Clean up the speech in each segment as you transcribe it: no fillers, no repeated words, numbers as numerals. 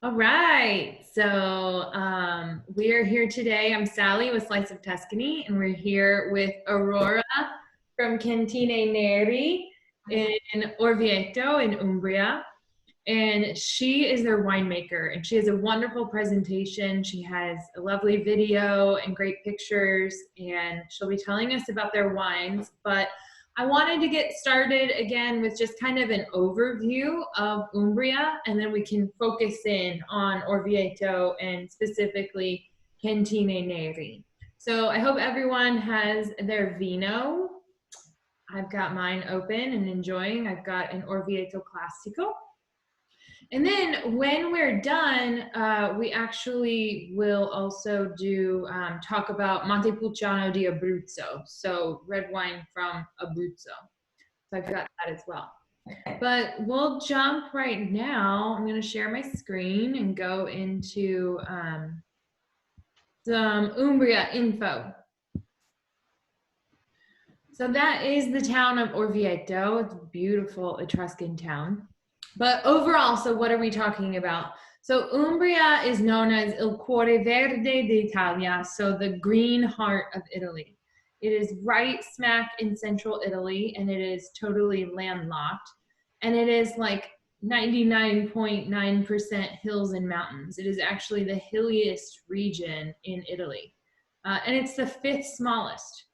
All right, so we are here today. I'm Sally with Slice of Tuscany, and we're here with Aurora from Cantine Neri in Orvieto in Umbria. And she is their winemaker, and she has a wonderful presentation. She has a lovely video and great pictures, and she'll be telling us about their wines. But I wanted to get started again with just kind of an overview of Umbria, and then we can focus in on Orvieto and specifically Cantine Neri. So I hope everyone has their vino. I've got mine open and enjoying. I've got an Orvieto Classico. And then when we're done, we actually will also do talk about Montepulciano di Abruzzo, so red wine from Abruzzo. So I've got that as well. But we'll jump right now. I'm going to share my screen and go into some Umbria info. So that is the town of Orvieto. It's a beautiful Etruscan town. But overall, so what are we talking about? So Umbria is known as Il Cuore Verde d'Italia, so the green heart of Italy. It is right smack in central Italy, and it is totally landlocked. And it is like 99.9% hills and mountains. It is actually the hilliest region in Italy. And it's the fifth smallest.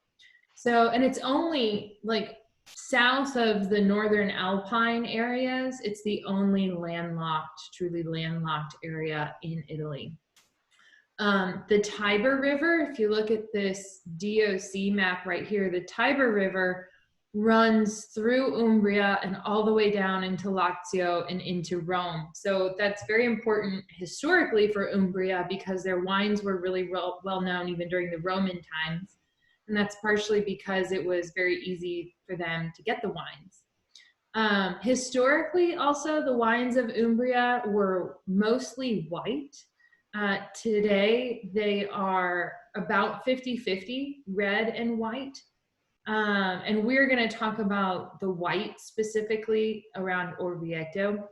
So, and it's only like south of the northern Alpine areas. It's the only landlocked, truly landlocked area in Italy. The Tiber River, if you look at this DOC map right here, the Tiber River runs through Umbria and all the way down into Lazio and into Rome. So that's very important historically for Umbria because their wines were really well known even during the Roman times. And that's partially because it was very easy for them to get the wines. Historically, also, the wines of Umbria were mostly white. Today, they are about 50-50, red and white. And we're going to talk about the white specifically around Orvieto.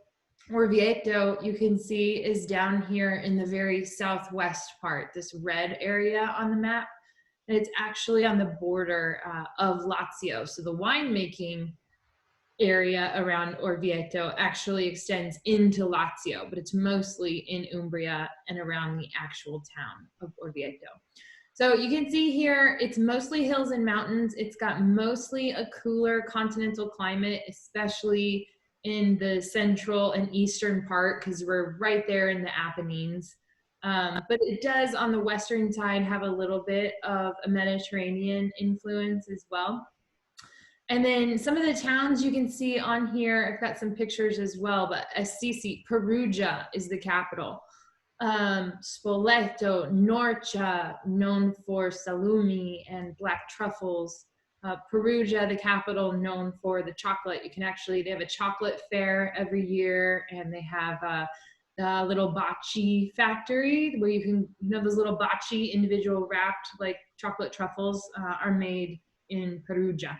Orvieto, you can see, is down here in the very southwest part, this red area on the map. And it's actually on the border of Lazio. So the winemaking area around Orvieto actually extends into Lazio, but it's mostly in Umbria and around the actual town of Orvieto. So you can see here, it's mostly hills and mountains. It's got mostly a cooler continental climate, especially in the central and eastern part, because we're right there in the Apennines. But it does on the western side have a little bit of a Mediterranean influence as well. And then some of the towns you can see on here, I've got some pictures as well, but Assisi, Perugia is the capital. Spoleto, Norcia, known for salumi and black truffles. Perugia, the capital, known for the chocolate. You can actually, they have a chocolate fair every year, and they have a little baci factory where you can, you know, those little baci individual wrapped like chocolate truffles are made in Perugia.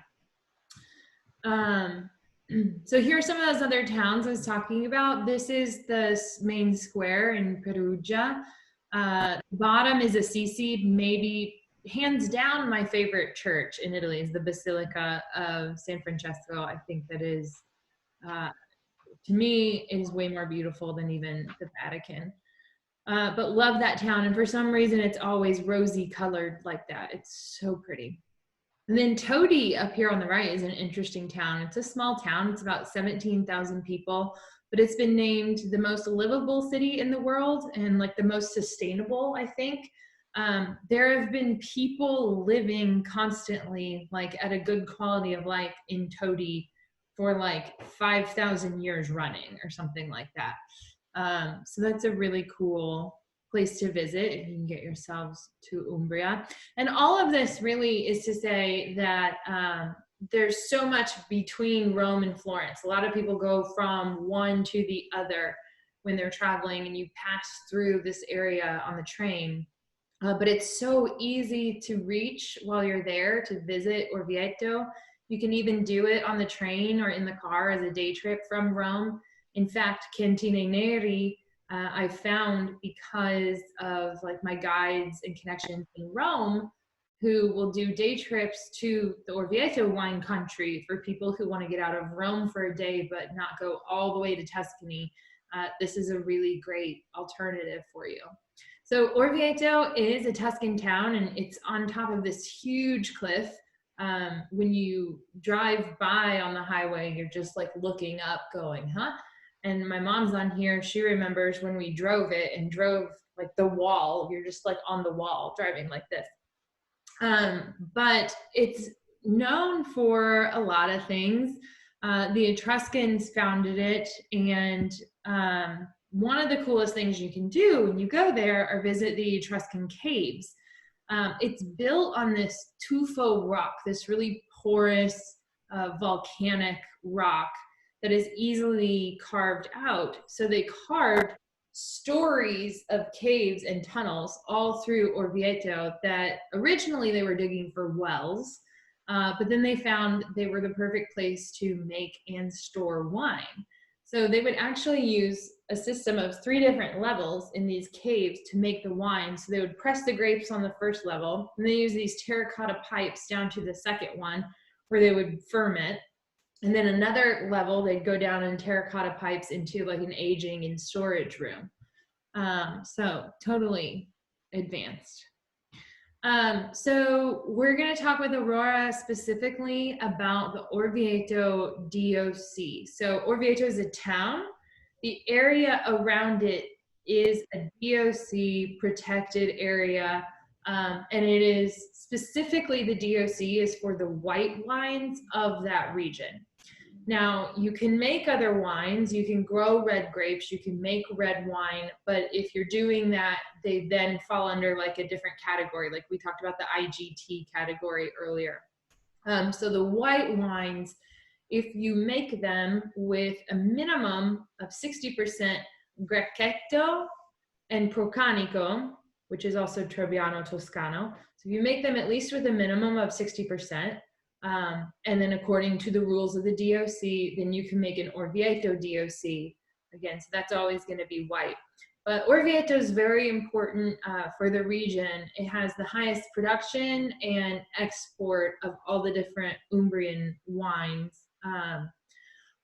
So here are some of those other towns I was talking about. This is the main square in Perugia. Bottom is Assisi, maybe hands down my favorite church in Italy is the Basilica of San Francesco. I think that is, to me, it is way more beautiful than even the Vatican. But love that town. And for some reason, it's always rosy colored like that. It's so pretty. And then Todi up here on the right is an interesting town. It's a small town. It's about 17,000 people, but it's been named the most livable city in the world and like the most sustainable, I think. There have been people living constantly, like at a good quality of life in Todi for like 5,000 years running or something like that. So that's a really cool place to visit if you can get yourselves to Umbria. And all of this really is to say that there's so much between Rome and Florence. A lot of people go from one to the other when they're traveling, and you pass through this area on the train. But it's so easy to reach while you're there to visit Orvieto. You can even do it on the train or in the car as a day trip from Rome. In fact, Cantine Neri I found because of like my guides and connections in Rome, who will do day trips to the Orvieto wine country for people who want to get out of Rome for a day but not go all the way to Tuscany. This is a really great alternative for you. So Orvieto is a Tuscan town, and it's on top of this huge cliff. When you drive by on the highway, you're just like looking up going, huh? And my mom's on here. She remembers when we drove it and drove like the wall. You're just like on the wall driving like this. But it's known for a lot of things. The Etruscans founded it, and one of the coolest things you can do when you go there are visit the Etruscan caves. It's built on this tuffo rock, this really porous volcanic rock that is easily carved out. So they carved stories of caves and tunnels all through Orvieto that originally they were digging for wells, but then they found they were the perfect place to make and store wine. So they would actually use a system of 3 different levels in these caves to make the wine. So they would press the grapes on the first level, and they use these terracotta pipes down to the second one where they would ferment. And then another level, they'd go down in terracotta pipes into like an aging and storage room. So totally advanced. So we're going to talk with Aurora specifically about the Orvieto DOC. So Orvieto is a town. The area around it is a DOC protected area. And it is specifically, the DOC is for the white wines of that region. Now, you can make other wines, you can grow red grapes, you can make red wine, but if you're doing that, they then fall under like a different category. Like we talked about the IGT category earlier. So the white wines, if you make them with a minimum of 60% Grechetto and Procanico, which is also Trebbiano Toscano. So if you make them at least with a minimum of 60%, and then according to the rules of the DOC, then you can make an Orvieto DOC. Again, so that's always going to be white. But Orvieto is very important for the region. It has the highest production and export of all the different Umbrian wines. I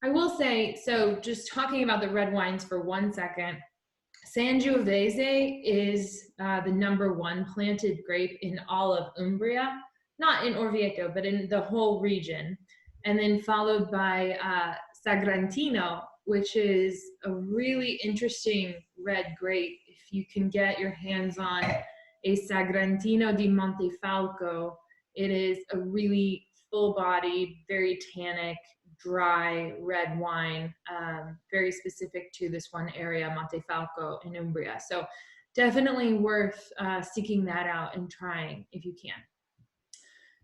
will say, so just talking about the red wines for 1 second, Sangiovese is the #1 planted grape in all of Umbria. Not in Orvieto, but in the whole region. And then followed by Sagrantino, which is a really interesting red grape. If you can get your hands on a Sagrantino di Montefalco, it is a really full-bodied, very tannic, dry red wine, very specific to this one area, Montefalco in Umbria. So definitely worth seeking that out and trying if you can.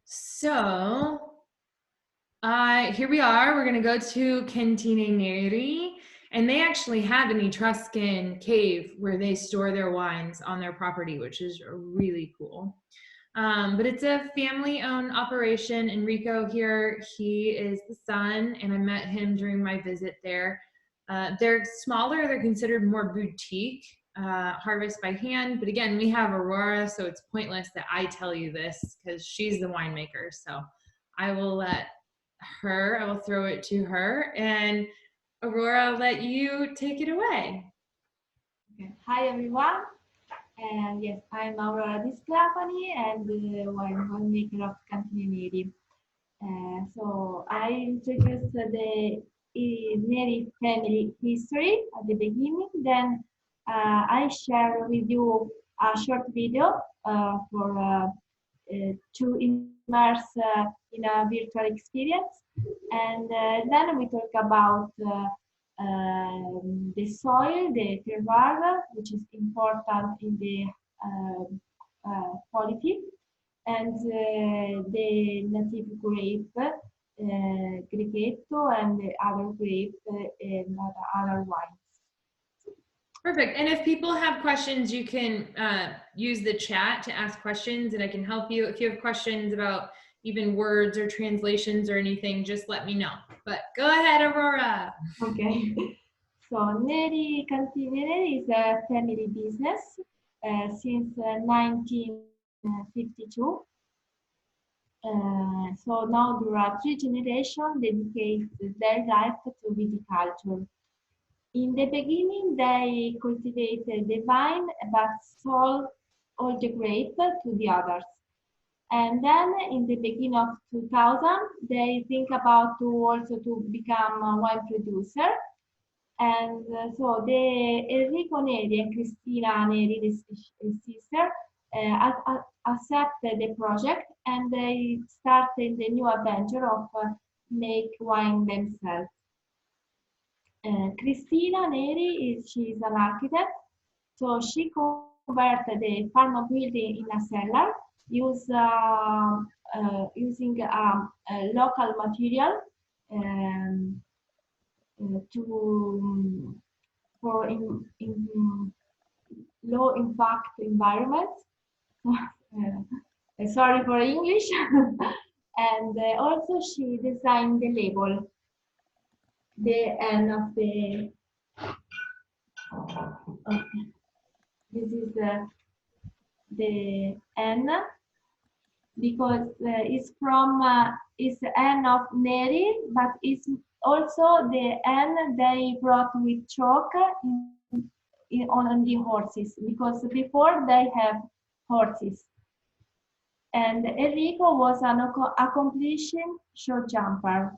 So here we are. We're going to go to Cantine Neri, and they actually have an Etruscan cave where they store their wines on their property, which is really cool. But it's a family-owned operation. Enrico here, he is the son, and I met him during my visit there. They're smaller. They're considered more boutique. Harvest by hand, but again, we have Aurora, so it's pointless that I tell you this because she's the winemaker. So I will throw it to her, and Aurora, I'll let you take it away. Okay. Hi everyone, and yes, I'm Aurora Di Sclafani and the winemaker of Cantine Neri. So I introduced the Neri family history at the beginning, then I share with you a short video to immerse in a virtual experience, and then we talk about the soil, the terroir, which is important in the quality, and the native grape, Grechetto, and the other grape and other wines. Perfect. And if people have questions, you can use the chat to ask questions, and I can help you. If you have questions about even words or translations or anything, just let me know. But go ahead, Aurora. Okay. So Cantine Neri is a family business since 1952. So now there are three generations dedicate their life to viticulture. In the beginning, they cultivated the vine but sold all the grape to the others. And then in the beginning of 2000, they think about to also to become a wine producer. And so the Enrico Neri and Cristina Neri, his sister, accepted the project and they started the new adventure of make wine themselves. Cristina Neri she's an architect, so she converted the farm building in a cellar, using local material um, to for in low impact environments. Sorry for English. And also she designed the label, the end of the. Okay. This is the N because it's from it's N of Neri, but it's also the N they brought with chalk on the horses because before they have horses. And Enrico was an accomplished short jumper.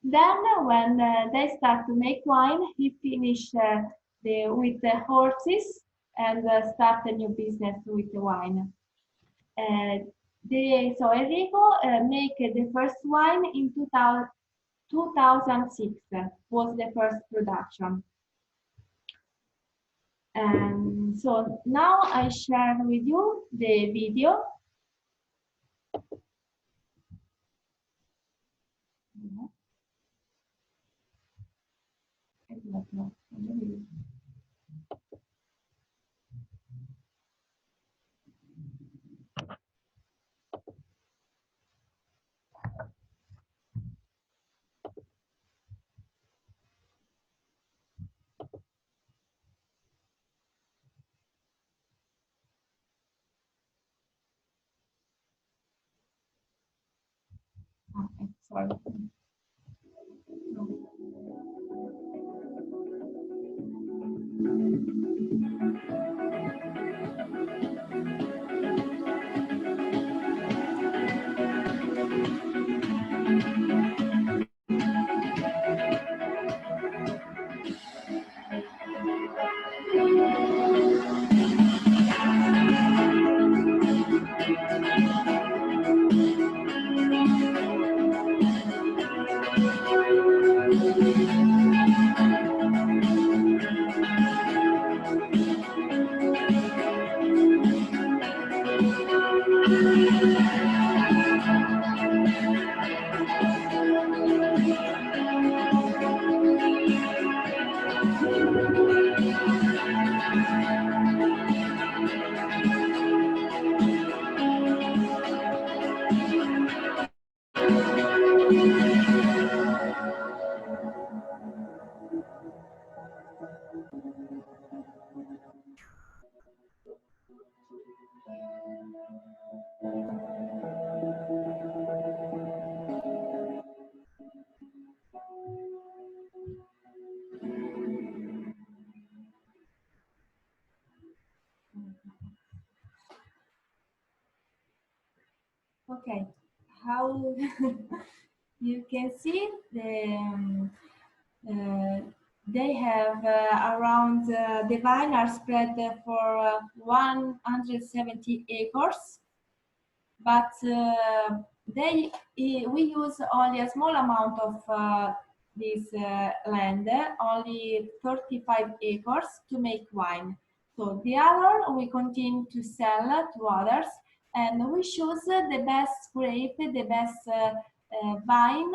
Then, when they start to make wine, he finished with the horses and start a new business with the wine. So Enrico make the first wine in 2006 was the first production. And so now I share with you the video. Sorry. Okay, how you can see uh, they have around the vine are spread for 170 acres, but we use only a small amount of this land, only 35 acres to make wine. So the other we continue to sell to others, and we choose the best grape, the best vine.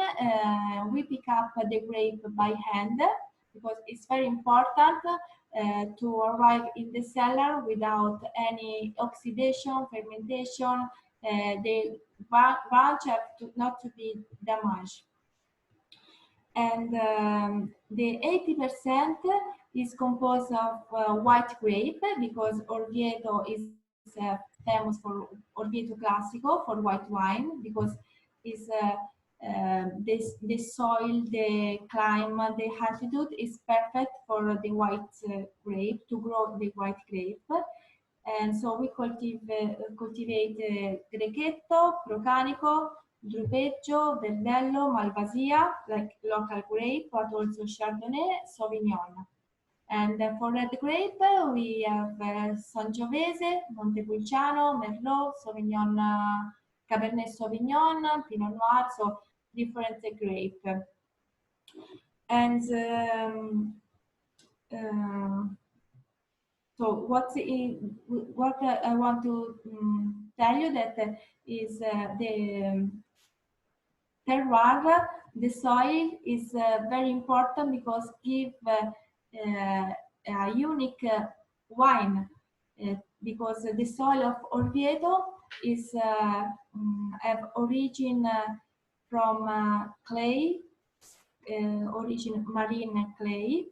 We pick up the grape by hand because it's very important to arrive in the cellar without any oxidation, fermentation. The branch have not to be damaged. and the 80% is composed of white grape, because Orvieto is famous for Orvieto Classico, for white wine, because is the soil, the climate, the altitude is perfect for the white grape, to grow the white grape. And so we cultivate Grechetto, Procanico, Drupeggio, Verdello, Malvasia, like local grape, but also Chardonnay, Sauvignon. And for red grape, we have Sangiovese, Montepulciano, Merlot, Sauvignon, Cabernet Sauvignon, Pinot Noir, so different grape. And so what I want to tell you that is the terroir, the soil is very important, because give a unique wine, because the soil of Orvieto is have origin from clay, origin marine clay,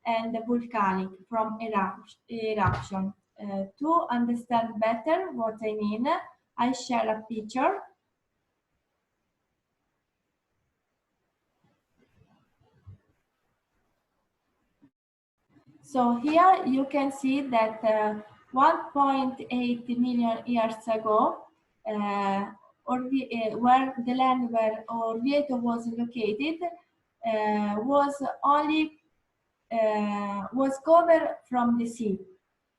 and volcanic from eruption. To understand better what I mean, I share a picture. So here you can see that 1.8 million years ago, where the land where Orvieto was located was only was covered from the sea.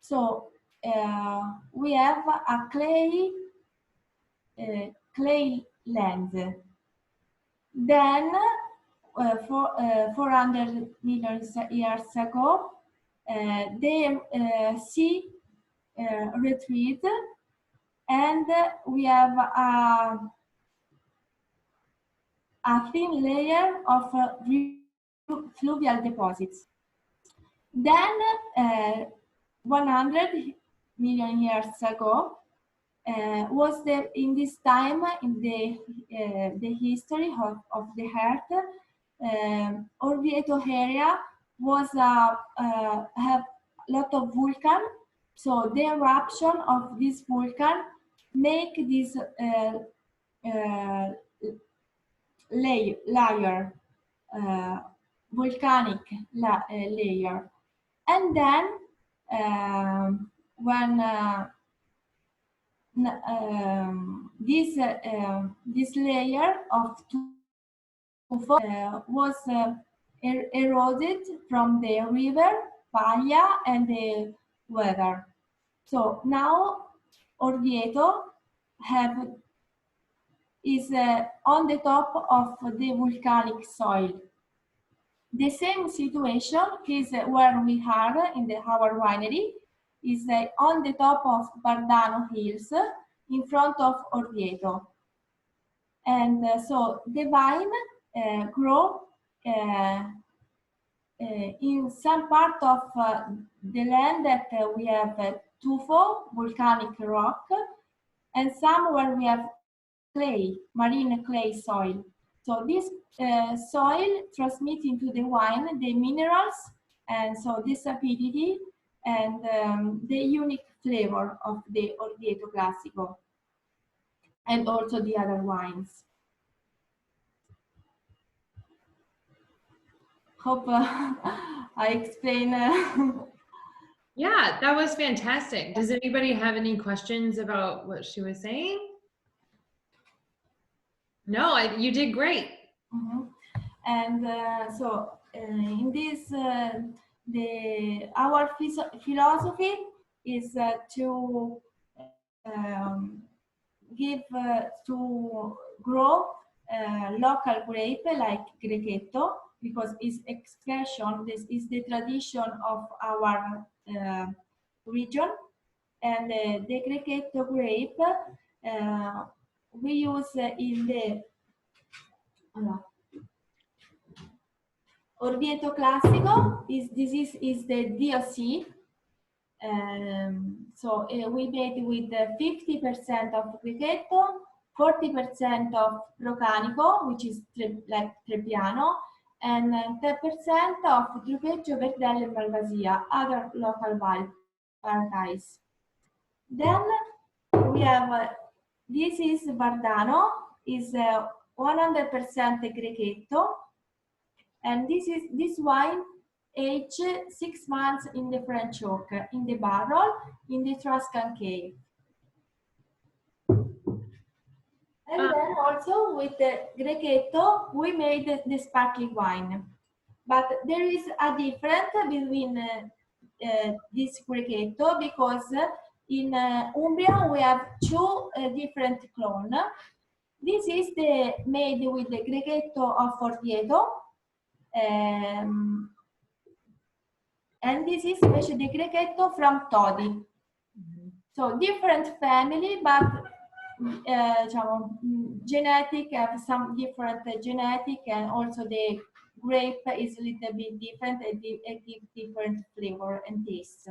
So we have a clay land. Then 400 million years ago, the sea retreat, and we have a thin layer of fluvial deposits. Then 100 million years ago, was there in this time in the history of the Earth, Orvieto area was have lot of volcans. So the eruption of this volcan make this layer, volcanic layer, and then when this layer of tufa was eroded from the river Paglia and the weather. So now Orvieto is on the top of the volcanic soil. The same situation is where we are in our winery, is on the top of Bardano Hills, in front of Orvieto. And so the vine grow in some part of the land that we have tufo, volcanic rock, and some where we have clay, marine clay soil. So this soil transmits into the wine the minerals, and so this acidity and the unique flavor of the Orvieto Classico, and also the other wines. Hope I explain. Yeah, that was fantastic. Does anybody have any questions about what she was saying? No, you did great. Mm-hmm. And so in this, our philosophy is to to grow local grape like Grechetto, because its expression, this is the tradition of our region, and the Grechetto grape we use in the Orvieto Classico. Is the DOC. So we made with 50% of Grechetto, 40% of Procanico, which is like Trebbiano, and 10% of Drupeggio, Verdelho, and Malvasia, other local varieties. Then we have, this is Bardano, is 100% Grechetto, and this wine aged 6 months in the French oak, in the barrel, in the Tuscan cave. And then also with the Grechetto, we made the sparkling wine. But there is a difference between this Grechetto, because in Umbria we have two different clones. This is made with the Grechetto of Orvieto, and this is especially the Grechetto from Todi. So different family, but genetic, have some different genetic, and also the grape is a little bit different and gives different flavor and taste.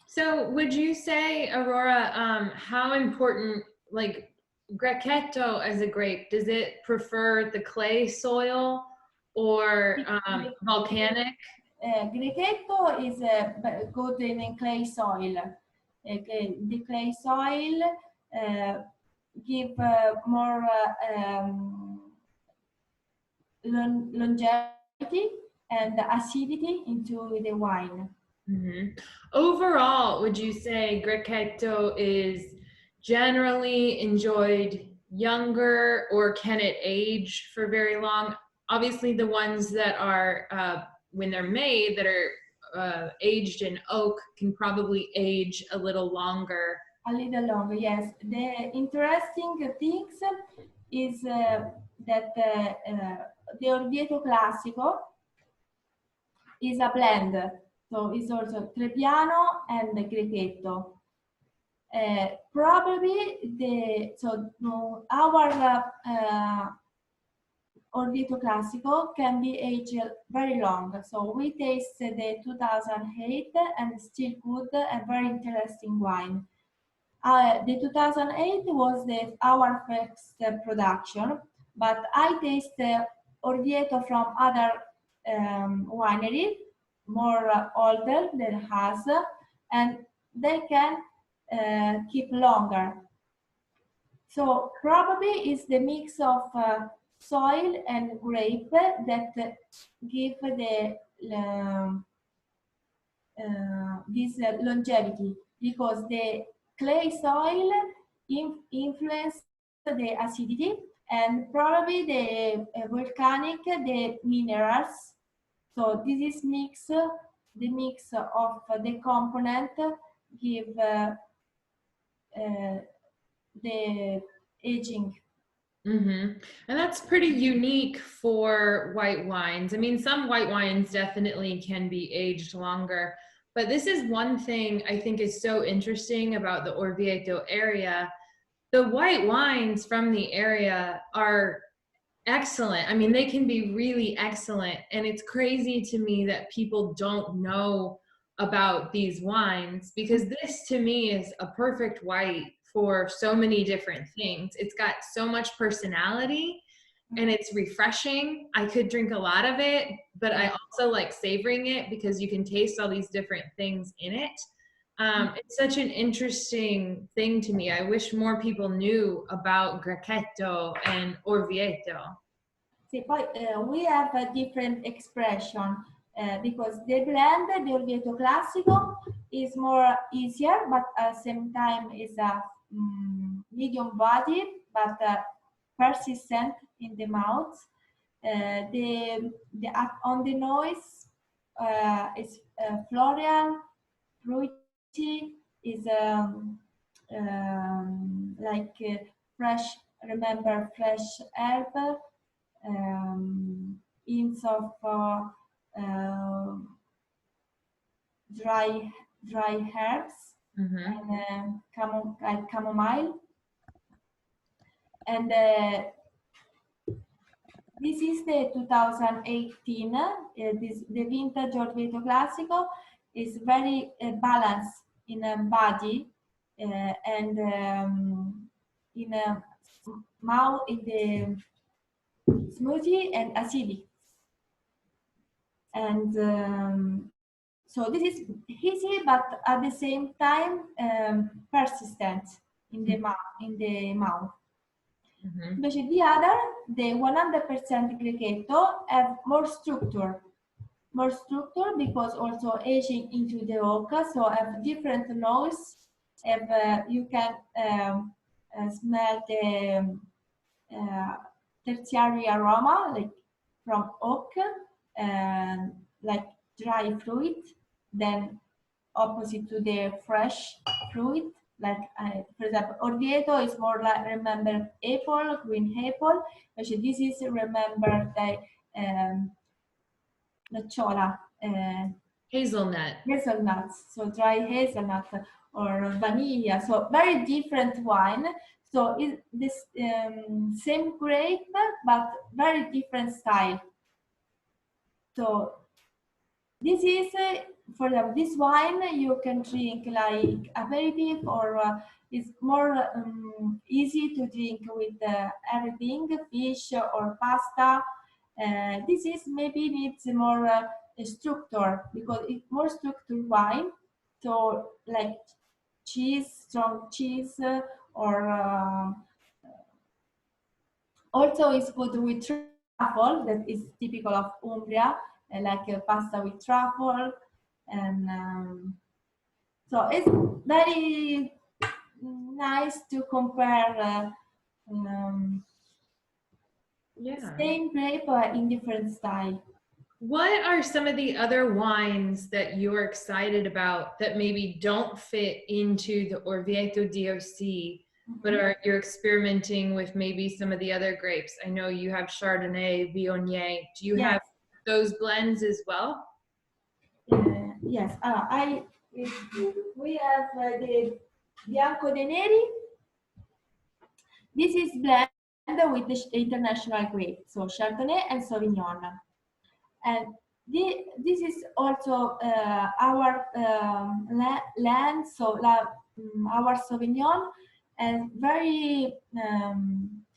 So would you say, Aurora, how important, like Grechetto as a grape, does it prefer the clay soil or volcanic? Grechetto is good in clay soil. The clay soil give more longevity and acidity into the wine. Mm-hmm. Overall, would you say Grechetto is generally enjoyed younger, or can it age for very long? Obviously, the ones that are, when they're made, that are aged in oak can probably age a little longer. A little longer, yes. The interesting things is that the Orvieto Classico is a blend, so it's also Trebbiano and Grechetto. Probably our Orvieto Classico can be aged very long. So we taste the 2008 and still good and very interesting wine. The 2008 was our first production, but I taste Orvieto from other winery, more older than us, and they can keep longer. So probably it's the mix of soil and grape that give this longevity, because the clay soil influence the acidity, and probably the volcanic, the minerals. So this is the mix of the component give the aging. Mm-hmm. And that's pretty unique for white wines. I mean, some white wines definitely can be aged longer, but this is one thing I think is so interesting about the Orvieto area. The white wines from the area are excellent. I mean, they can be really excellent. And it's crazy to me that people don't know about these wines, because this to me is a perfect white for so many different things. It's got so much personality and it's refreshing. I could drink a lot of it, but I also like savoring it because you can taste all these different things in it. It's such an interesting thing to me. I wish more people knew about Grechetto and Orvieto. See, we have a different expression because the blend, the Orvieto Classico, is more easier, but at the same time is a medium body, but persistent in the mouth. On the nose is floral, fruity, is like fresh, remember fresh herb, hints of dry herbs, and like chamomile. And this is the 2018. The vintage Orvieto Classico is very balanced in a body and in a mouth, in the smoothie and acidic. And so this is easy, but at the same time persistent in the mouth. Invece the other, the 100% Grechetto, have more structure because also aging into the oak, so have different notes. Have you can smell the tertiary aroma like from oak, like dry fruit, then opposite to the fresh fruit. Like for example, Orvieto is more like remember apple, green apple. Actually, this is remember the nocciola, Hazelnut. hazelnuts, so dry hazelnut or vanilla. So very different wine. So it's this same grape, but very different style. So this is for this wine you can drink like aperitif, or it's more easy to drink with everything, fish or pasta. This is maybe needs more structure because it's more structured wine. So like cheese, strong cheese, or also it's good with truffle that is typical of Umbria, like pasta with truffle, and so it's very nice to compare same grape in different style. What are some of the other wines that you're excited about that maybe don't fit into the Orvieto DOC, but you're experimenting with maybe some of the other grapes? I know you have Chardonnay, Viognier. Do you have those blends as well? Yes, we have the Bianco de Neri. This is blend with the international grape, so Chardonnay and Sauvignon. And this is also our land, so our Sauvignon, and very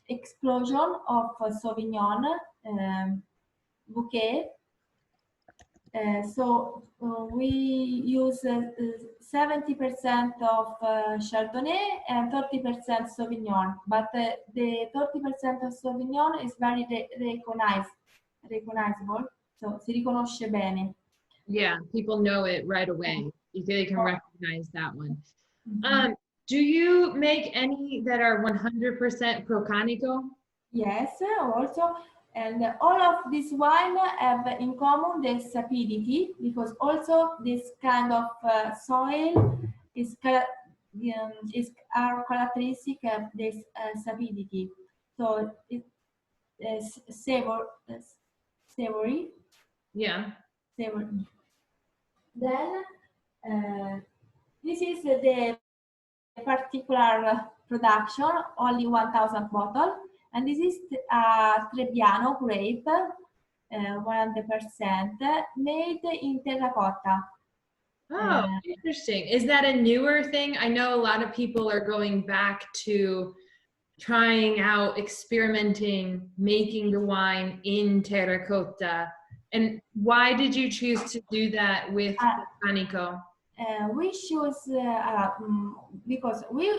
explosion of Sauvignon bouquet. So we use 70% of Chardonnay and 30% Sauvignon, but the 30% of Sauvignon is very recognizable, so si riconosce bene. Yeah, people know it right away. They can recognize that one. Do you make any that are 100% Procanico? Yes, also. And all of this wine have in common the sapidity, because also this kind of soil is our characteristic of this sapidity. So it is savory. Yeah. Savory. Then this is the particular production, only 1,000 bottles. And this is Trebbiano grape, 100%, made in terracotta. Oh, interesting. Is that a newer thing? I know a lot of people are going back to trying out, experimenting, making the wine in terracotta. And why did you choose to do that with Panico? We choose because we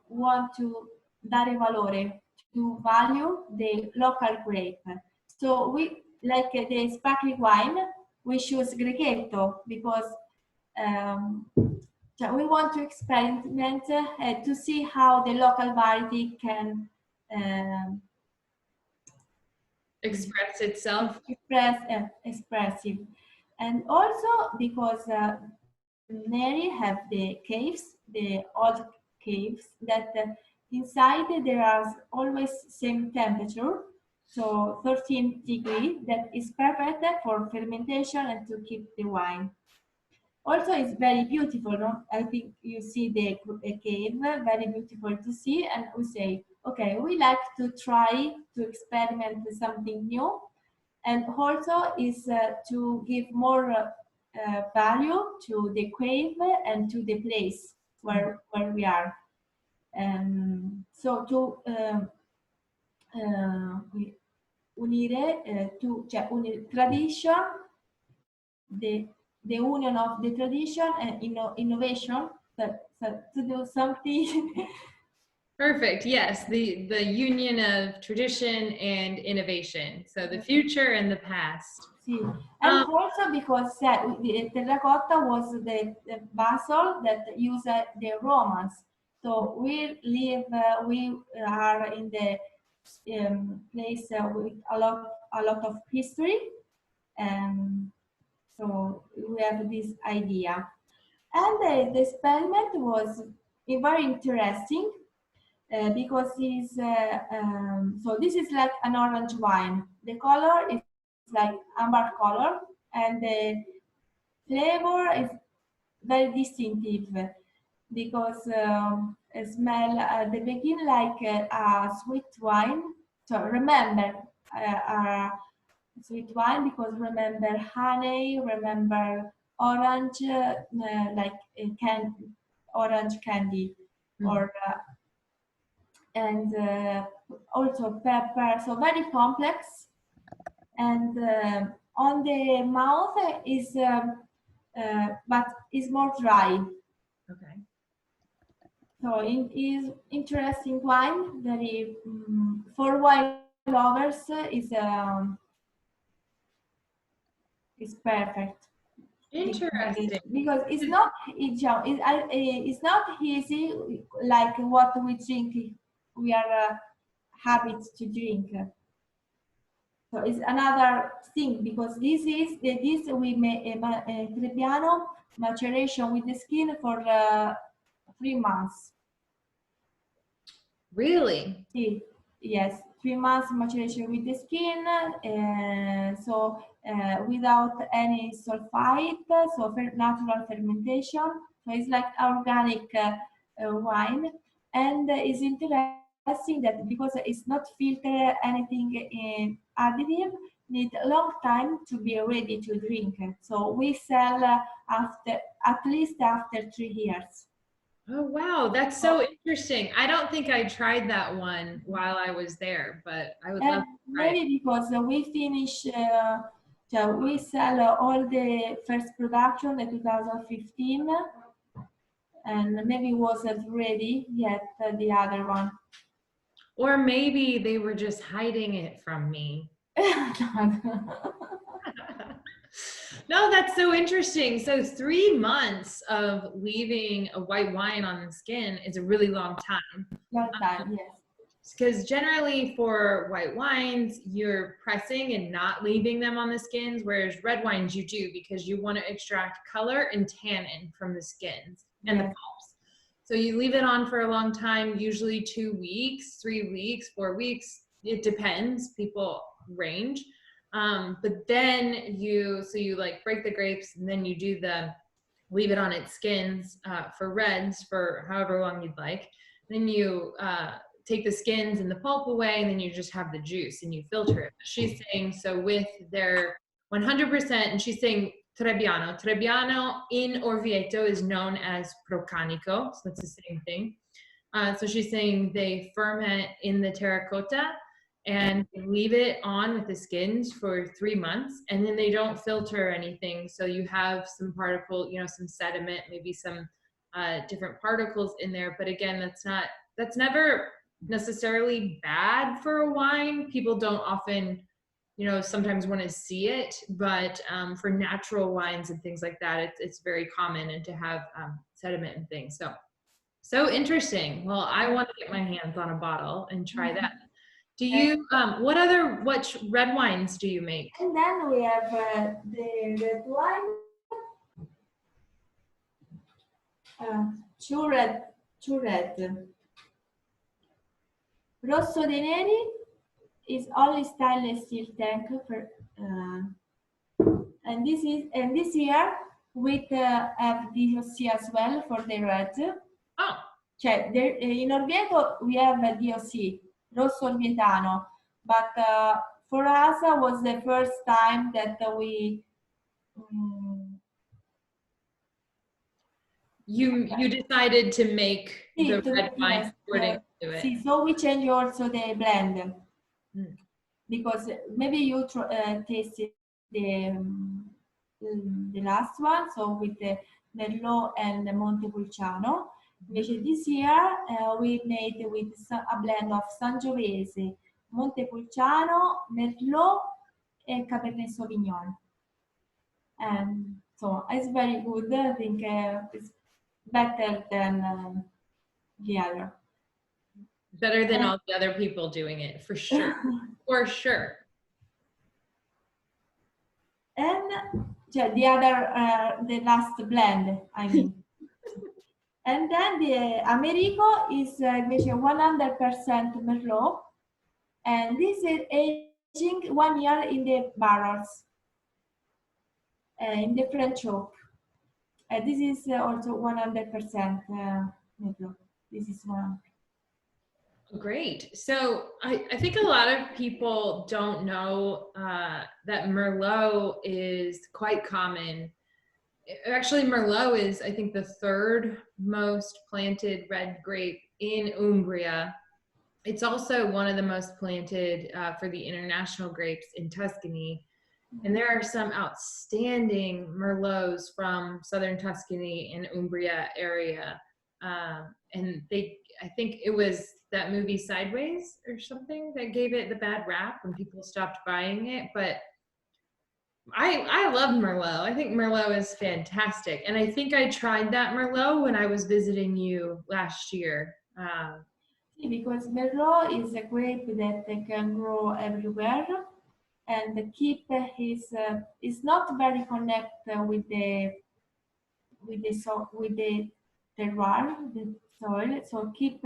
want to dare valore, to value the local grape. So we, like the sparkling wine, we choose Grechetto because we want to experiment to see how the local variety can express itself. Expressive. And also because Neri have the caves, the old caves, that inside there are always same temperature, so 13 degrees, that is perfect for fermentation and to keep the wine. Also, it's very beautiful, no? I think you see the cave, very beautiful to see, and we say, okay, we like to try to experiment with something new, and also is to give more value to the cave and to the place where we are. So to unire tradition the union of the tradition and innovation, so to do something. Perfect. Yes, the union of tradition and innovation. So the future and the past. Sì. And also because the terracotta was the vessel that used the Romans. So we are in the place with a lot of history, and so we have this idea. And the experiment was very interesting because it's so this is like an orange wine. The color is like amber color, and the flavor is very distinctive because it smell at the beginning like a sweet wine. So remember sweet wine because remember honey, remember orange, like orange candy, or and also pepper. So very complex. And on the mouth is but is more dry. Okay. So it is interesting wine. Very for wine lovers is perfect. Interesting. Because it's not easy like what we drink. We are habit to drink. So it's another thing because this we make Trebbiano maturation with the skin for 3 months. Really? Yes, 3 months maturation with the skin. So without any sulfite, so natural fermentation. So it's like organic wine, and it's interesting that because it's not filtered anything in additive, need a long time to be ready to drink. So we sell after at least after 3 years. Oh, wow. That's so interesting. I don't think I tried that one while I was there, but I would love to try it. Maybe because we finish, so we sell all the first production in 2015, and maybe wasn't ready yet the other one. Or maybe they were just hiding it from me. No, that's so interesting. So 3 months of leaving a white wine on the skin is a really long time. Long time, yes. Because generally for white wines, you're pressing and not leaving them on the skins, whereas red wines you do because you want to extract color and tannin from the skins and the pulps. So you leave it on for a long time, usually 2 weeks, 3 weeks, 4 weeks. It depends. People range. But then you like break the grapes and then you do leave it on its skins for reds for however long you'd like. Then you take the skins and the pulp away, and then you just have the juice and you filter it. She's saying, so with their 100%, and she's saying Trebbiano in Orvieto is known as Procanico, so that's the same thing. So she's saying they ferment in the terracotta and leave it on with the skins for 3 months, and then they don't filter anything. So you have some particle, some sediment, maybe some different particles in there. But again, that's never necessarily bad for a wine. People don't often, sometimes want to see it, but for natural wines and things like that, it's very common and to have sediment and things. So interesting. Well, I want to get my hands on a bottle and try that. Do you, what red wines do you make? And then we have the red wine, two red. Rosso de Neri is only stainless steel tank for, and this year we have DOC as well for the red. Oh. In Orvieto we have a DOC, Rosso Orvietano, but for us was the first time that we you decided to make the red wine according to it. So we change also the blend because maybe you tasted the last one, so with the Merlot and the Montepulciano. Invece this year we made with a blend of Sangiovese, Montepulciano, Merlot, and Cabernet Sauvignon. And so it's very good. I think it's better than the other. Better than all the other people doing it, for sure. For sure. And the other, the last blend, I mean. And then the Americo is invece 100% Merlot, and this is aging 1 year in the barrels, in the French oak. This is also 100% Merlot. This is one. Great. So I think a lot of people don't know that Merlot is quite common. Actually, Merlot is, I think, the third most planted red grape in Umbria. It's also one of the most planted for the international grapes in Tuscany. And there are some outstanding Merlots from southern Tuscany and Umbria area. And I think it was that movie Sideways or something that gave it the bad rap when people stopped buying it. But I love Merlot. I think Merlot is fantastic. And I think I tried that Merlot when I was visiting you last year. Because Merlot is a grape that can grow everywhere, and keep his is not very connected with the terroir, the soil. So keep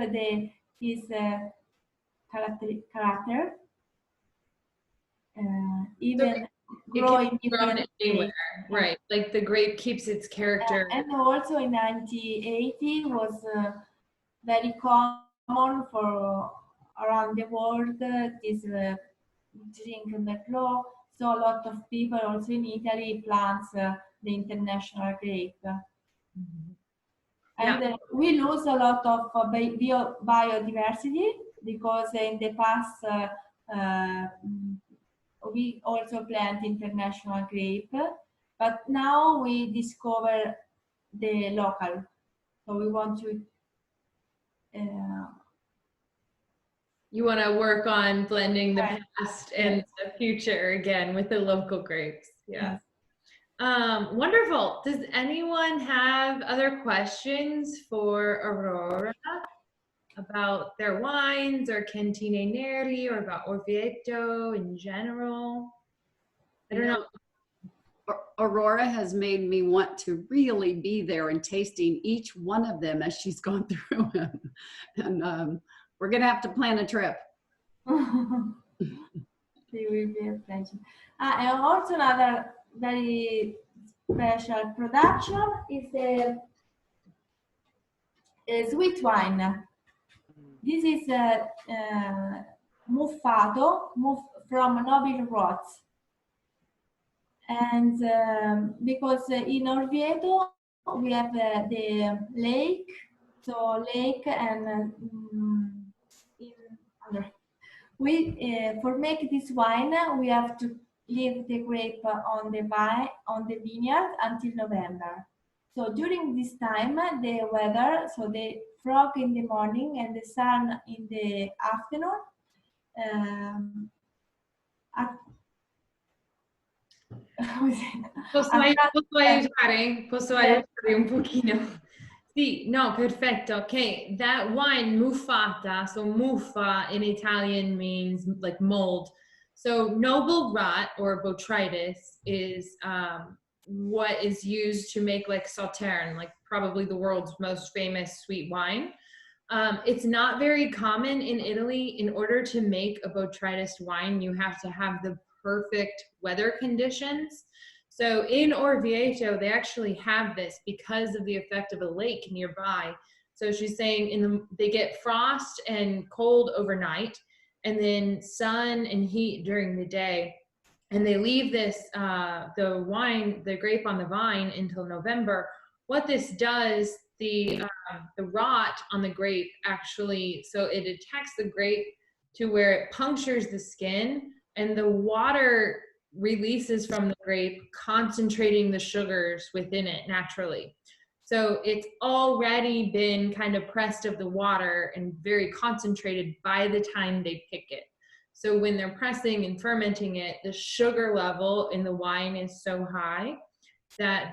his character, even growing different anywhere, right? Like the grape keeps its character. And also in 1980 was very common for around the world. This drink Merlot. So a lot of people also in Italy plants the international grape. Mm-hmm. And we lose a lot of biodiversity because in the past we also plant international grape, but now we discover the local. So we want to. You want to work on blending the past and the future again with the local grapes. Yeah. Wonderful. Does anyone have other questions for Aurora about their wines or Cantine Neri or about Orvieto in general? I don't know. Aurora has made me want to really be there and tasting each one of them as she's gone through them. And we're going to have to plan a trip. It will be a pleasure. And also another very special production is a sweet wine. This is muffato from noble rots. And because in Orvieto we have the lake, so lake and for make this wine we have to leave the grape on the vineyard until November. So during this time the weather, so the fog in the morning and the sun in the afternoon. Posso aiutare un pochino? Sì, no, perfetto. Okay, that wine, muffata, so muffa in Italian means like mold. So noble rot or botrytis is what is used to make like Sauterne, like probably the world's most famous sweet wine. It's not very common in Italy. In order to make a botrytis wine, you have to have the perfect weather conditions. So in Orvieto, they actually have this because of the effect of a lake nearby. So she's saying they get frost and cold overnight, and then sun and heat during the day. And they leave this, the grape on the vine until November. What this does, the rot on the grape actually, so it attacks the grape to where it punctures the skin, and the water releases from the grape, concentrating the sugars within it naturally. So it's already been kind of pressed of the water and very concentrated by the time they pick it. So when they're pressing and fermenting it, the sugar level in the wine is so high that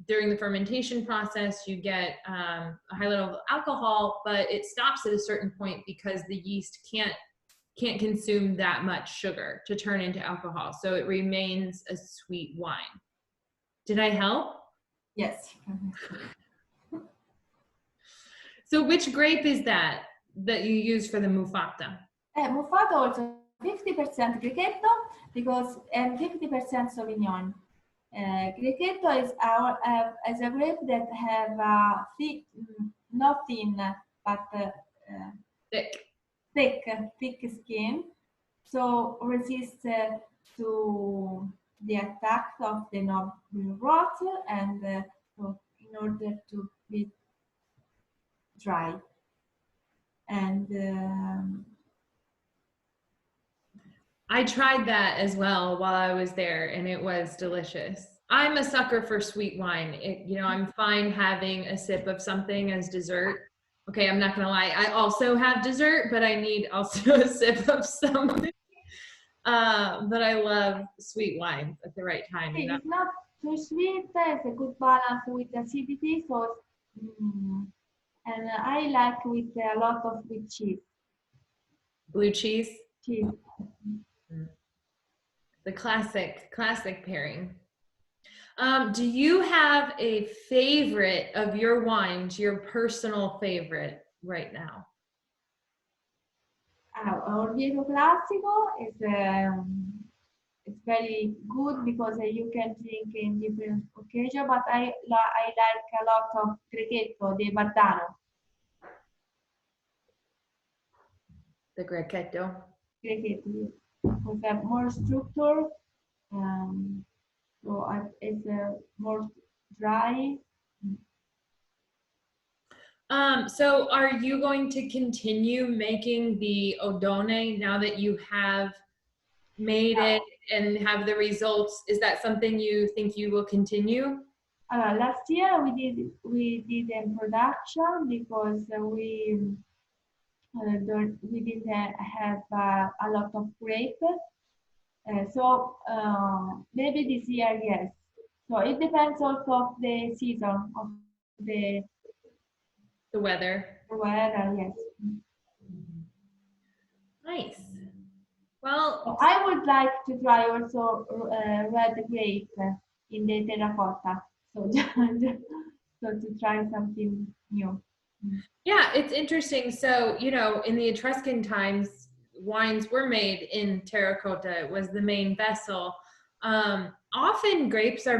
during the fermentation process, you get a high level of alcohol, but it stops at a certain point because the yeast can't consume that much sugar to turn into alcohol. So it remains a sweet wine. Did I help? Yes. So which grape is that you use for the muffata? Muffato also 50% Grechetto because and 50% Sauvignon. Grechetto is a grape that have thick, not thin, but Thick. thick skin, so resist to the attack of the noble rot and so in order to be dry. And I tried that as well while I was there, and it was delicious. I'm a sucker for sweet wine. I'm fine having a sip of something as dessert. Okay, I'm not gonna lie. I also have dessert, but I need also a sip of something. But I love sweet wines at the right time. it's not too sweet. It's a good balance with acidity. So, and I like with a lot of with cheese. Blue cheese. Cheese. The classic pairing. Do you have a favorite of your wines, your personal favorite right now? Orvieto Classico is it's very good because you can drink in different occasions. But I like a lot of Grechetto di Bardano. The Grechetto. Grechetto because have more structure. So it's more dry. So are you going to continue making the Odone now that you have made it and have the results? Is that something you think you will continue? Last year we did a production because we didn't have a lot of grape. So maybe this year, yes. So it depends also of the season of the weather. weather, yes. Nice. Well, So I would like to try also red grape in the terracotta. So to try something new. Yeah, it's interesting. So, in the Etruscan times, wines were made in terracotta. It was the main vessel. Often wines are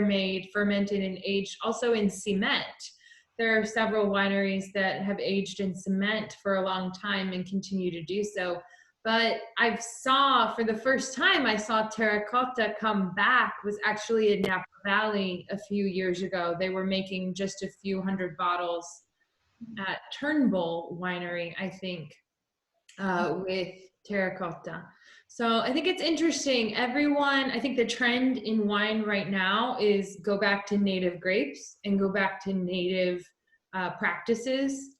made, fermented, and aged also in cement. There are several wineries that have aged in cement for a long time and continue to do so. But for the first time, I saw terracotta come back was actually in Napa Valley a few years ago. They were making just a few hundred bottles at Turnbull Winery, I think, with terracotta. So I think it's interesting. I think the trend in wine right now is go back to native grapes and go back to native practices.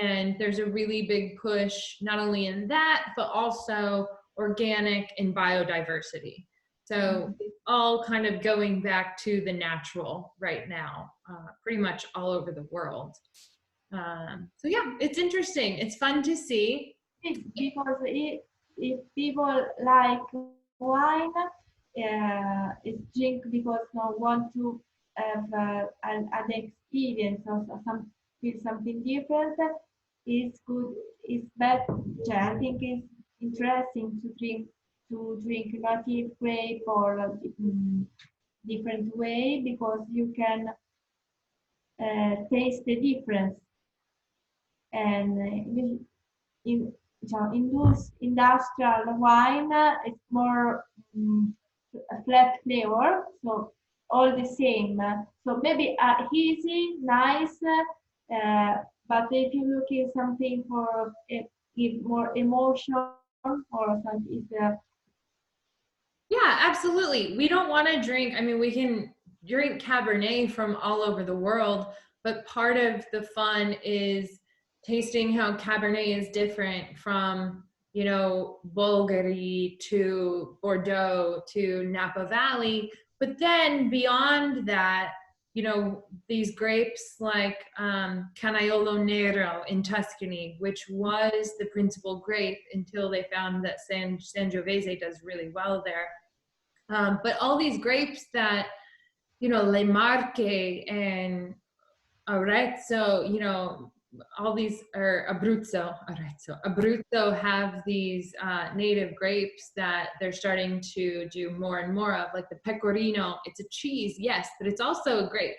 And there's a really big push, not only in that, but also organic and biodiversity. So it's all kind of going back to the natural right now, pretty much all over the world. So yeah, it's interesting. It's fun to see. Because if people like wine, it's drink because they want to have an experience or feel something different. It's good. It's better. I think it's interesting to drink native grape or different way because you can taste the difference and industrial wine it's more a flat flavor, so all the same. So maybe easy, nice, but if you look at something for give more emotion or something? Yeah, absolutely. We don't want to drink, I mean, we can drink Cabernet from all over the world, but part of the fun is tasting how Cabernet is different from, you know, Bulgari to Bordeaux to Napa Valley. But then beyond that, you know, these grapes like Canaiolo Nero in Tuscany, which was the principal grape until they found that Sangiovese does really well there. But all these grapes that, you know, Le Marche and Arezzo, you know, all these, or Abruzzo have these native grapes that they're starting to do more and more of, like the Pecorino. It's a cheese, yes, but it's also a grape.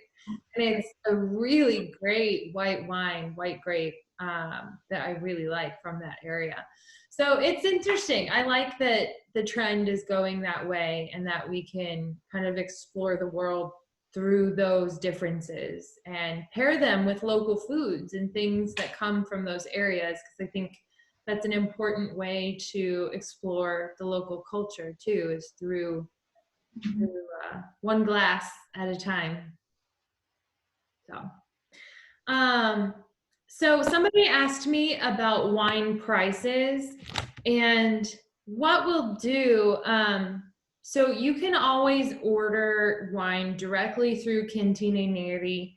And it's a really great white wine, white grape that I really like from that area. So it's interesting. I like that the trend is going that way and that we can kind of explore the world through those differences and pair them with local foods and things that come from those areas, because I think that's an important way to explore the local culture too, is through one glass at a time. So somebody asked me about wine prices and what we'll do. So you can always order wine directly through Cantine Neri,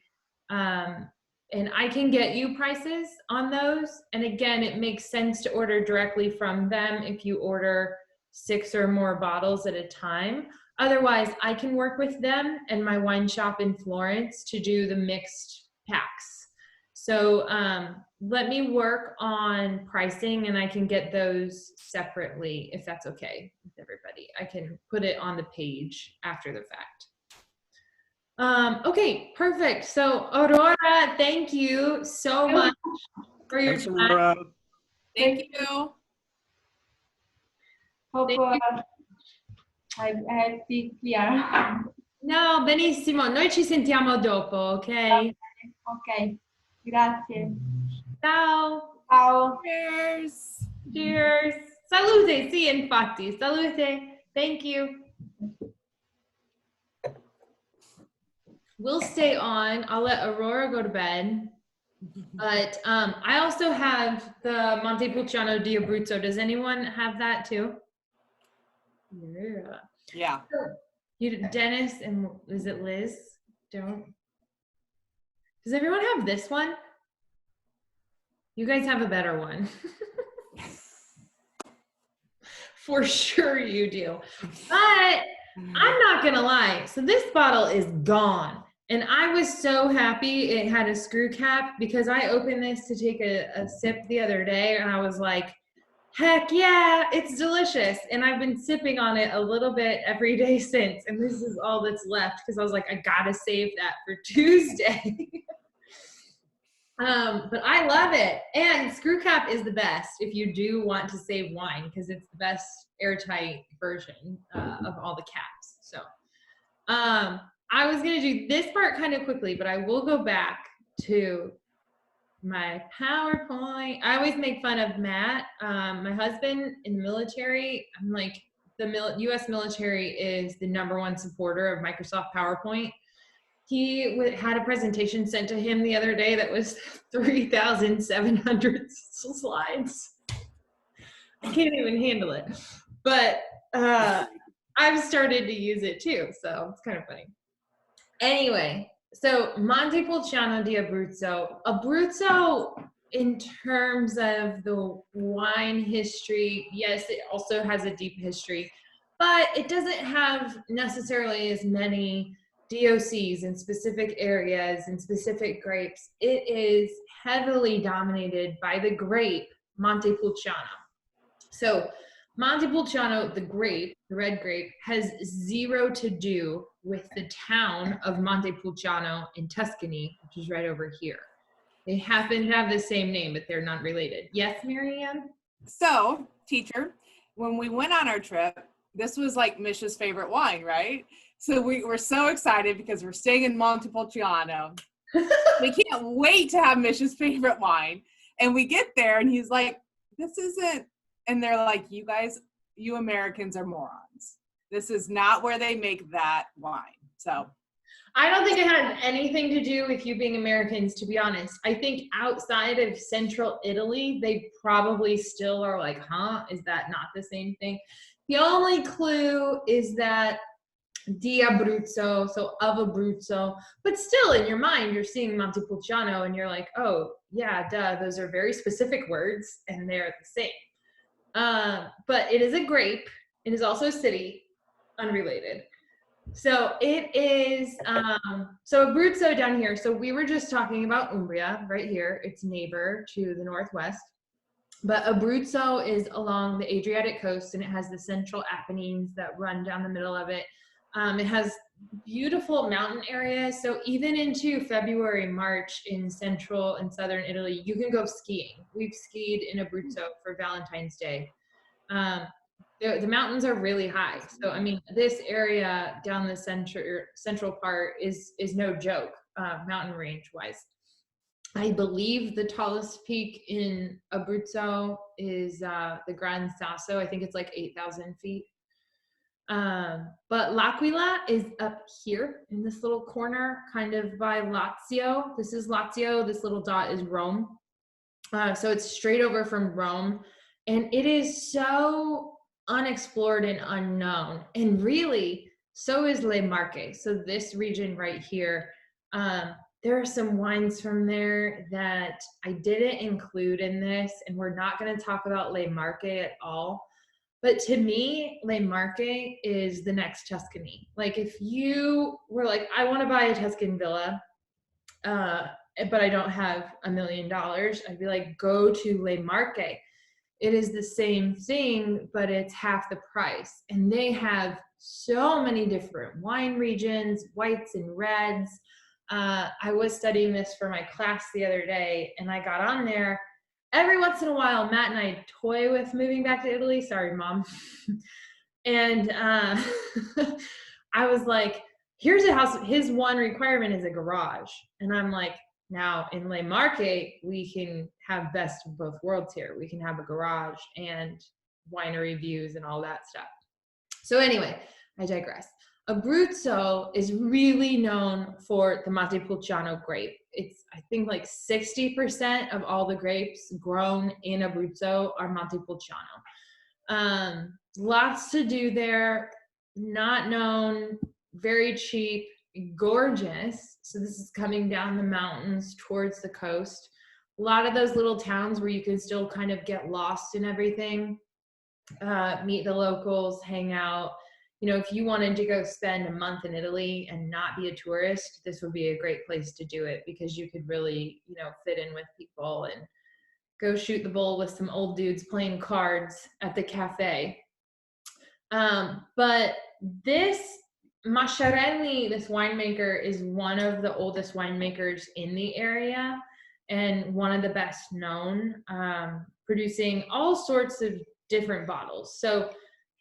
and I can get you prices on those. And again, it makes sense to order directly from them if you order 6 or more bottles at a time. Otherwise, I can work with them and my wine shop in Florence to do the mixed packs. So let me work on pricing and I can get those separately if that's okay with everybody. I can put it on the page after the fact. Okay, perfect. So Aurora, thank you so much for your time. Aurora. Thank you. Hope Thank you. I speak clear. No, benissimo. Noi ci sentiamo dopo, ok? Ok, grazie. Ciao. Ciao. Cheers. Cheers. Salute, sì, infatti. Salute. Thank you. We'll stay on. I'll let Aurora go to bed. But I also have the Montepulciano di Abruzzo. Does anyone have that too? Yeah. Yeah. You, Dennis, and is it Liz? Don't. Does everyone have this one? You guys have a better one. For sure you do. But I'm not gonna lie. So this bottle is gone. And I was so happy it had a screw cap because I opened this to take a sip the other day and I was like, heck yeah, it's delicious. And I've been sipping on it a little bit every day since. And this is all that's left because I was like, I gotta save that for Tuesday. But I love it. And screw cap is the best if you do want to save wine because it's the best airtight version of all the caps. So I was going to do this part kind of quickly, but I will go back to my PowerPoint. I always make fun of Matt, my husband in the military. I'm like, the US military is the #1 supporter of Microsoft PowerPoint. He had a presentation sent to him the other day that was 3,700 slides. I can't even handle it. But I've started to use it too, so it's kind of funny. Anyway, so Montepulciano di Abruzzo. Abruzzo, in terms of the wine history, yes, it also has a deep history, but it doesn't have necessarily as many DOCs in specific areas and specific grapes. It is heavily dominated by the grape Montepulciano. So Montepulciano, the grape, the red grape, has zero to do with the town of Montepulciano in Tuscany, which is right over here. They happen to have the same name, but they're not related. Yes, Marianne? So, teacher, when we went on our trip, this was like Misha's favorite wine, right? So we were so excited because we're staying in Montepulciano. We can't wait to have Misha's favorite wine. And we get there and he's like, this isn't and they're like, you guys, you Americans are morons. This is not where they make that wine. So I don't think it had anything to do with you being Americans, to be honest. I think outside of central Italy, they probably still are like, huh, is that not the same thing? The only clue is that di Abruzzo, so of Abruzzo, but still in your mind, you're seeing Montepulciano and you're like, oh, yeah, duh, those are very specific words and they're the same. But it is a grape. It is also a city, unrelated. So it is, so Abruzzo down here. So we were just talking about Umbria right here, its neighbor to the northwest. But Abruzzo is along the Adriatic coast, and it has the central Apennines that run down the middle of it. It has beautiful mountain areas. So even into February, March in central and southern Italy, you can go skiing. We've skied in Abruzzo for Valentine's Day. The mountains are really high. So, I mean, this area down the central part is no joke, mountain range wise. I believe the tallest peak in Abruzzo is the Gran Sasso. I think it's like 8,000 feet. But L'Aquila is up here in this little corner, kind of by Lazio. This is Lazio. This little dot is Rome. So it's straight over from Rome. And it is so unexplored and unknown. And really, so is Le Marche. So this region right here, there are some wines from there that I didn't include in this, and we're not going to talk about Le Marche at all. But to me, Le Marche is the next Tuscany. Like if you were like, I want to buy a Tuscan villa, but I don't have $1 million, I'd be like, go to Le Marche. It is the same thing, but it's half the price. And they have so many different wine regions, whites and reds. I was studying this for my class the other day, and I got on there. Every once in a while, Matt and I toy with moving back to Italy. Sorry, Mom. And I was like, here's a house. His one requirement is a garage. And I'm like, now in Le Marche, we can have best of both worlds here. We can have a garage and winery views and all that stuff. So anyway, I digress. Abruzzo is really known for the Montepulciano grape. It's, I think, like 60% of all the grapes grown in Abruzzo are Montepulciano. Lots to do there, not known, very cheap, gorgeous. So this is coming down the mountains towards the coast. A lot of those little towns where you can still kind of get lost in everything, meet the locals, hang out. You know, if you wanted to go spend a month in Italy and not be a tourist, this would be a great place to do it because you could really, you know, fit in with people and go shoot the bull with some old dudes playing cards at the cafe. But this Masciarelli, this winemaker, is one of the oldest winemakers in the area and one of the best known, producing all sorts of different bottles. So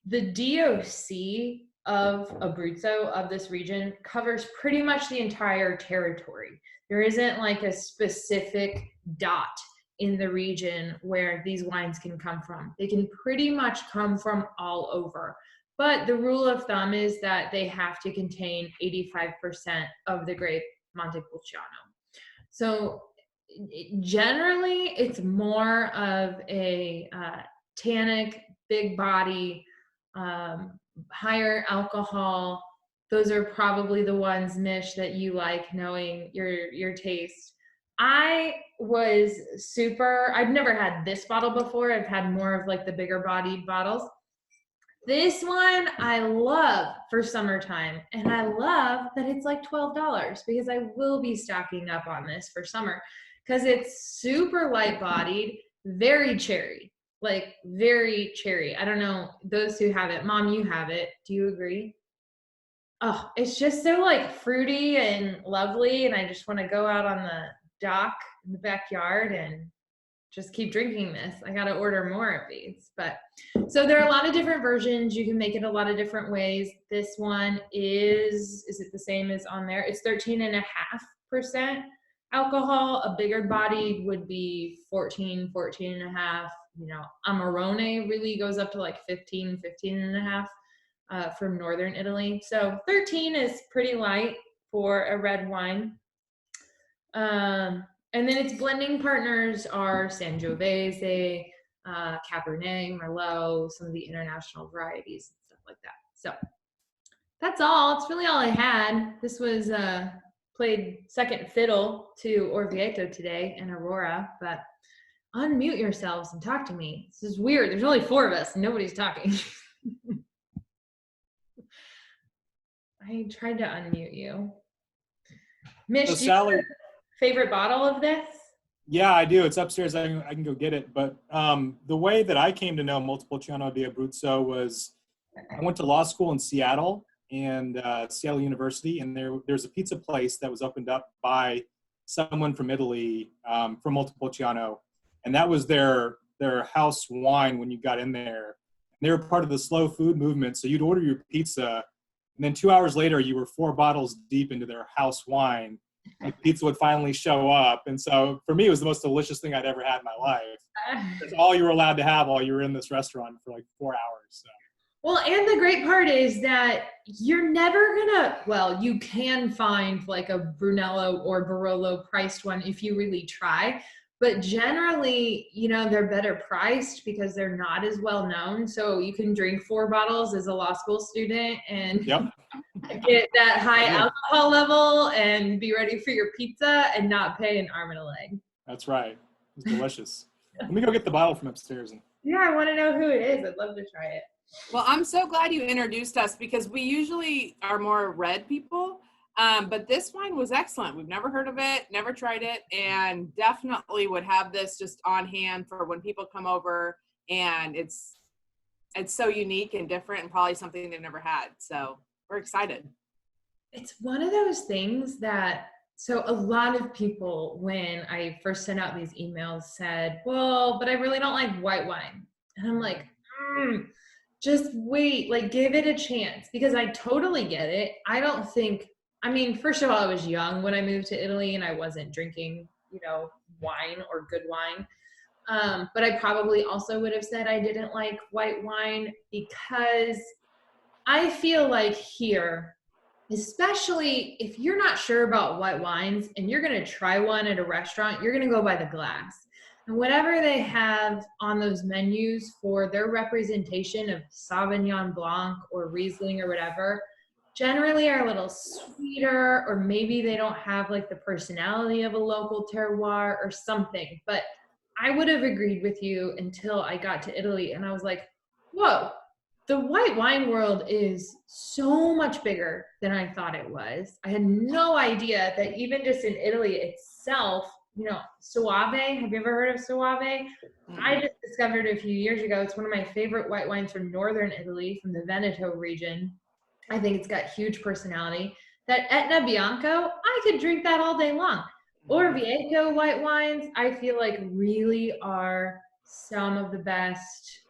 the DOC of Abruzzo, of this region, covers pretty much the entire territory. There isn't like a specific dot in the region where these wines can come from. They can pretty much come from all over. But the rule of thumb is that they have to contain 85% of the grape Montepulciano. So generally, it's more of a tannic, big body, higher alcohol. Those are probably the ones, Mish, that you like, knowing your taste. I've never had this bottle before. I've had more of like the bigger bodied bottles. This one I love for summertime, and I love that it's like $12 because I will be stocking up on this for summer because it's super light bodied, very cherry, like very cherry. I don't know, those who have it. Mom, you have it. Do you agree? Oh, it's just so like fruity and lovely, and I just want to go out on the dock in the backyard and just keep drinking this. I got to order more of these. But so there are a lot of different versions. You can make it a lot of different ways. This one is it the same as on there? It's 13.5% alcohol. A bigger body would be 14.5. Amarone really goes up to like 15 and a half from northern Italy. So 13 is pretty light for a red wine. And then its blending partners are Sangiovese, Cabernet, Merlot, some of the international varieties and stuff like that. So that's all. It's really all I had. This was played second fiddle to Orvieto today and Aurora, but unmute yourselves and talk to me. This is weird. There's only 4 of us and nobody's talking. I tried to unmute you. Mish, So do you have Sally, a favorite bottle of this? yeah, I do. It's upstairs. I can go get it. But the way that I came to know Montepulciano di Abruzzo was I went to law school in Seattle and Seattle University, and there's a pizza place that was opened up by someone from Italy, from Montepulciano, and that was their house wine when you got in there. And they were part of the slow food movement, so you'd order your pizza, and then 2 hours later, you were 4 bottles deep into their house wine. And the pizza would finally show up. And so for me, it was the most delicious thing I'd ever had in my life. It's all you were allowed to have while you were in this restaurant for like 4 hours. So. Well, and the great part is that you're never gonna, well, you can find like a Brunello or Barolo priced one if you really try. But generally, they're better priced because they're not as well known. So you can drink 4 bottles as a law school student and get that high alcohol level and be ready for your pizza and not pay an arm and a leg. That's right. It's delicious. Let me go get the bottle from upstairs. Yeah, I want to know who it is. I'd love to try it. Well, I'm so glad you introduced us because we usually are more red people. But this wine was excellent. We've never heard of it, never tried it, and definitely would have this just on hand for when people come over. And it's so unique and different and probably something they've never had. So we're excited. It's one of those things that, so a lot of people, when I first sent out these emails, said, well, but I really don't like white wine. And I'm like, just wait, like give it a chance, because I totally get it. First of all, I was young when I moved to Italy and I wasn't drinking, wine or good wine. But I probably also would have said I didn't like white wine because I feel like here, especially if you're not sure about white wines and you're going to try one at a restaurant, you're going to go by the glass. And whatever they have on those menus for their representation of Sauvignon Blanc or Riesling or whatever, generally are a little sweeter, or maybe they don't have like the personality of a local terroir or something. But I would have agreed with you until I got to Italy and I was like, whoa, the white wine world is so much bigger than I thought it was. I had no idea that even just in Italy itself, Soave, have you ever heard of Soave? I just discovered it a few years ago. It's one of my favorite white wines from northern Italy, from the Veneto region. I think it's got huge personality. That Etna Bianco, I could drink that all day long. Orvieto white wines, I feel like really are some of the best.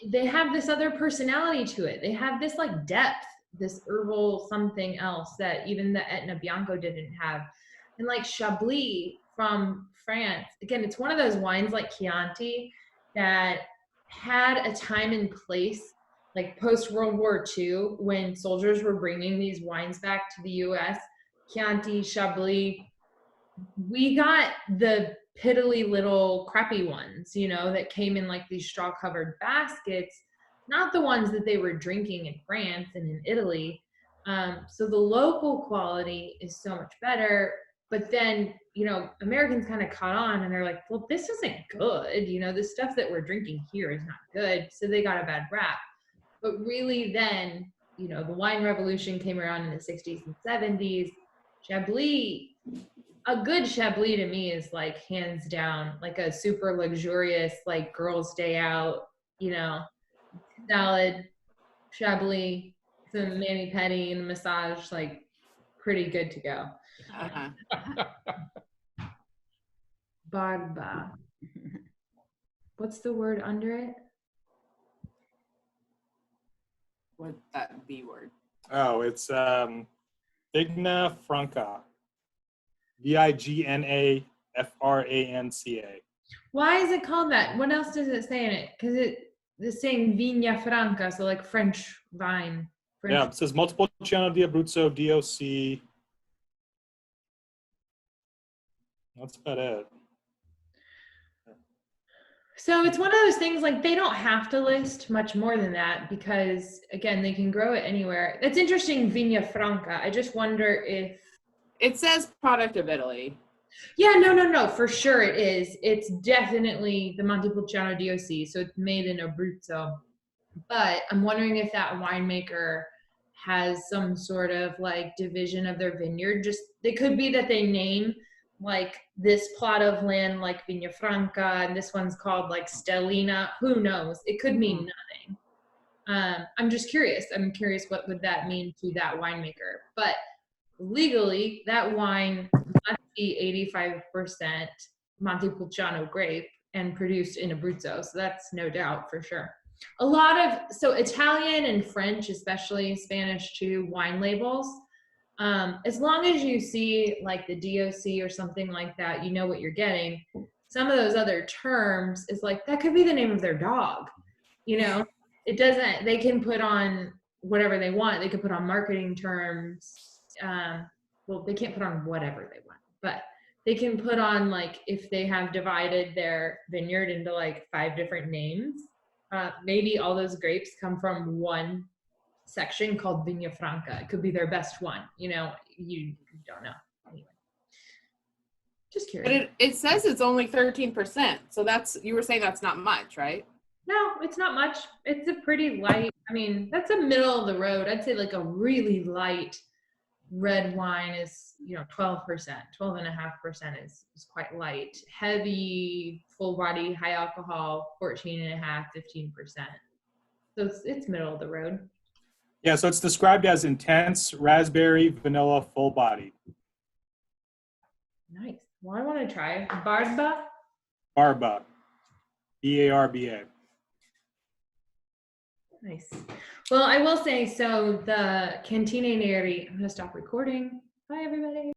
They have this other personality to it. They have this like depth, this herbal something else that even the Etna Bianco didn't have. And like Chablis from France, again, it's one of those wines like Chianti that had a time and place, like post-World War II, when soldiers were bringing these wines back to the US. Chianti, Chablis, we got the piddly little crappy ones, that came in like these straw-covered baskets, not the ones that they were drinking in France and in Italy. So the local quality is so much better. But then, Americans kind of caught on and they're like, well, this isn't good. The stuff that we're drinking here is not good. So they got a bad rap. But really then, the wine revolution came around in the 60s and 70s. Chablis, a good Chablis to me is like hands down, like a super luxurious, like girls' day out, salad, Chablis, some mani-pedi and massage, like pretty good to go. Barba. What's the word under it? What's that B word? Oh, it's Vigna Franca. Vignafranca. Why is it called that? What else does it say in it? Because it's saying Vigna Franca, so like French vine. French. Yeah, it says Montepulciano di Abruzzo, DOC. That's about it. So it's one of those things like they don't have to list much more than that because again, they can grow it anywhere. That's interesting, Vigna Franca. I just wonder if It says product of Italy. yeah, no, for sure it is. It's definitely the Montepulciano DOC, so it's made in Abruzzo. But I'm wondering if that winemaker has some sort of like division of their vineyard. Just it could be that they name like this plot of land like Vigna Franca and this one's called like Stellina. Who knows? It could mean nothing. I'm just curious. I'm curious what would that mean to that winemaker. But legally, that wine must be 85% Montepulciano grape and produced in Abruzzo. So that's no doubt for sure. A lot of, so Italian and French, especially Spanish too, wine labels, as long as you see like the DOC or something like that, you know what you're getting. Some of those other terms is like, that could be the name of their dog. You know, it doesn't, they can put on whatever they want. They could put on marketing terms. Well, they can't put on whatever they want, but they can put on like, if they have divided their vineyard into like 5 different names, maybe all those grapes come from one section called Vigna Franca. It could be their best one. You know, you don't know. Anyway, just curious. But it says it's only 13%. So that's, you were saying that's not much, right? No, it's not much. It's a pretty light. I mean, that's a middle of the road. I'd say like a really light red wine is, you know, 12%, 12.5% is quite light. Heavy, full body, high alcohol, 14.5, 15%. So it's middle of the road. Yeah, so it's described as intense raspberry vanilla full body. Nice. Well, I want to try Barba. Barba. B-A-R-B-A. Nice. Well, I will say, so the Cantine Neri, I'm going to stop recording. Bye, everybody.